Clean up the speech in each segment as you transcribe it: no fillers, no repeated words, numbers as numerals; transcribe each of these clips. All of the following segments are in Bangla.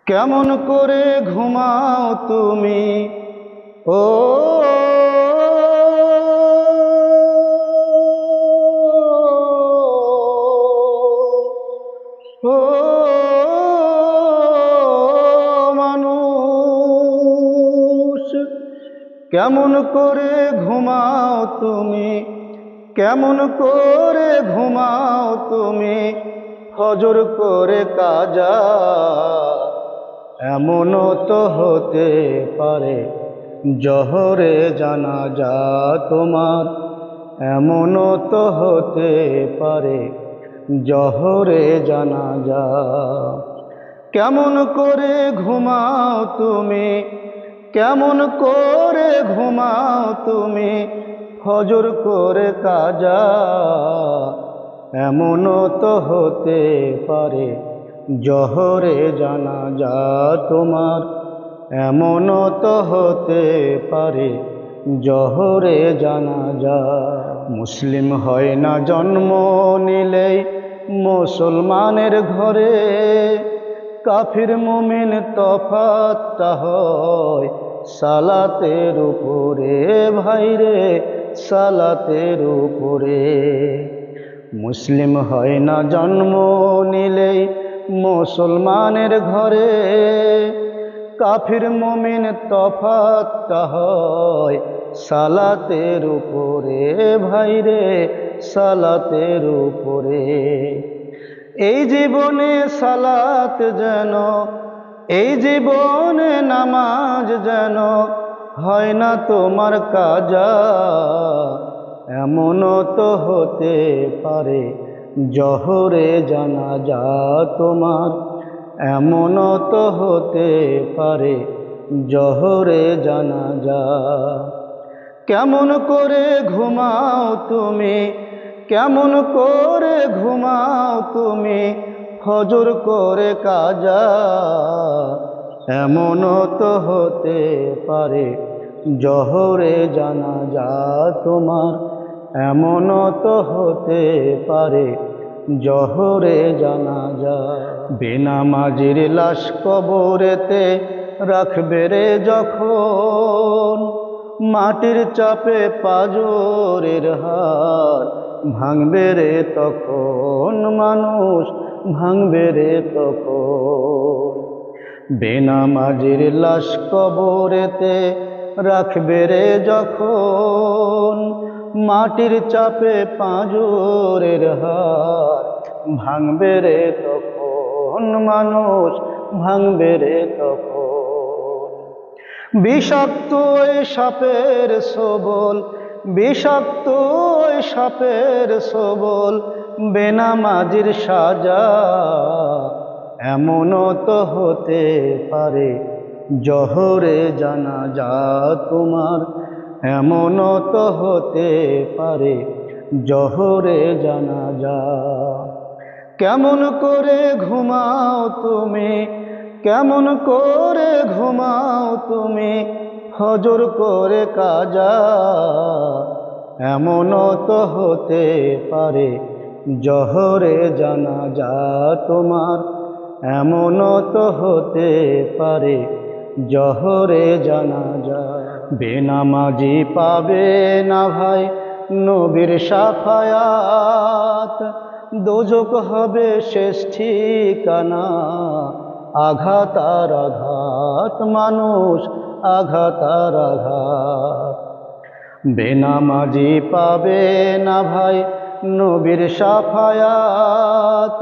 কেমন করে ঘুমাও তুমি ও ও মানুষ, কেমন করে ঘুমাও তুমি, কেমন করে ঘুমাও তুমি ফজর করে কাজা। এমনও তো হতে পারে জোহরে জানাজা তোমার, এমনও তো হতে পারে জোহরে জানাজা। কেমন করে ঘুমাও তুমি, কেমন করে ঘুমাও তুমি ফজর করে কাজা। এমনও তো হতে পারে জোহরে জানাজা তোমার, এমনও তো হতে পারে জোহরে জানাজা। মুসলিম হয় না জন্ম নিলেই মুসলমানের ঘরে, কাফির মুমিন তফাৎটা হয় সালাতের উপরে ভাইরে, সালাতের উপরে। মুসলিম হয় না জন্ম নিলেই মুসলমানের ঘরে, কাফির মুমিন তফাৎটা হয় সালাতের উপরে ভাইরে, সালাতের উপরে। এই জীবনে সালাত যেন, এই জীবনে নামাজ যেন হয় না তোমার কাজা। এমনও তো হতে পারে জোহরে জানাজা তোমার, এমনও তো হতে পারে জোহরে জানাজা। কেমন করে ঘুমাও তুমি, কেমন করে ঘুমাও তুমি ফজর করে কাজা। এমনও তো হতে পারে জোহরে জানাজা তোমার, এমনও তো হতে পারে জোহরে জানাজা। বেনামাজির লাশ কবরেতে রাখবে রে যখন, মাটির চাপে পাজরের হাড় ভাঙবে রে তখন মানুষ, ভাঙবে রে তখন। বেনামাজির লাশ কবরেতে রাখবে রে যখন, মাটির চাপে পাঁজরের হাড় ভাঙবে রে তখন মানুষ, ভাঙবে রে তখন। বিষাক্ত এই সাপের সবল, বিষাক্ত এই সাপের সবল বেনামাজির সাজা। এমনও তো হতে পারে জোহরে জানাজা তোমার, এমনও তো হতে পারে জোহরে জানাজা। কেমন করে ঘুমাও তুমি, কেমন করে ঘুমাও তুমি ফজর করে কাজা। এমনও তো হতে পারে জোহরে জানাজা তোমার, এমনও তো হতে পারে জোহরে জানাজা। বেনামাজি পাবে না ভাই নবীর শাফায়াত, দোজক হবে শেষ ঠিকানা। আঘাত আর আঘাত মানুষ, আঘাত আর আঘাত। বেনামাজি পাবে না ভাই নবীর শাফায়াত,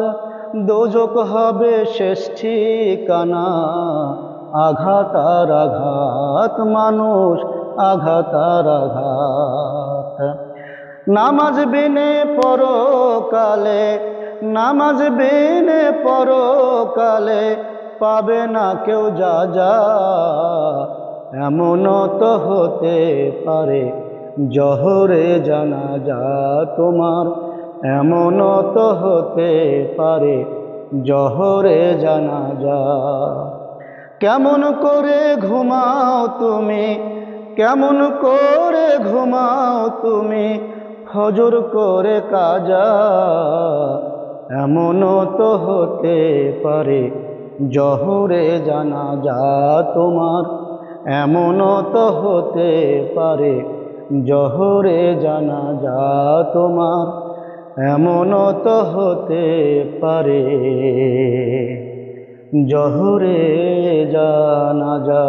দোজক হবে শেষ ঠিকানা। আঘাত আর আঘাত মানুষ, আঘাত আর আঘাত। নামাজ বিনে পরকালে, নামাজ বিনে পরকালে পাবে না কেউ যা যা। এমনও তো হতে পারে জোহরে জানাজা তোমার, এমনও তো হতে পারে জোহরে জানাজা। কেমন করে ঘুমাও তুমি, কেমন করে ঘুমাও তুমি ফজর করে কাজা। এমনও তো হতে পারে জহরে জানাজা তোমার, এমনও তো হতে পারে জহরে জানাজা তোমার, এমনও তো হতে পারে জহরে জানাজা।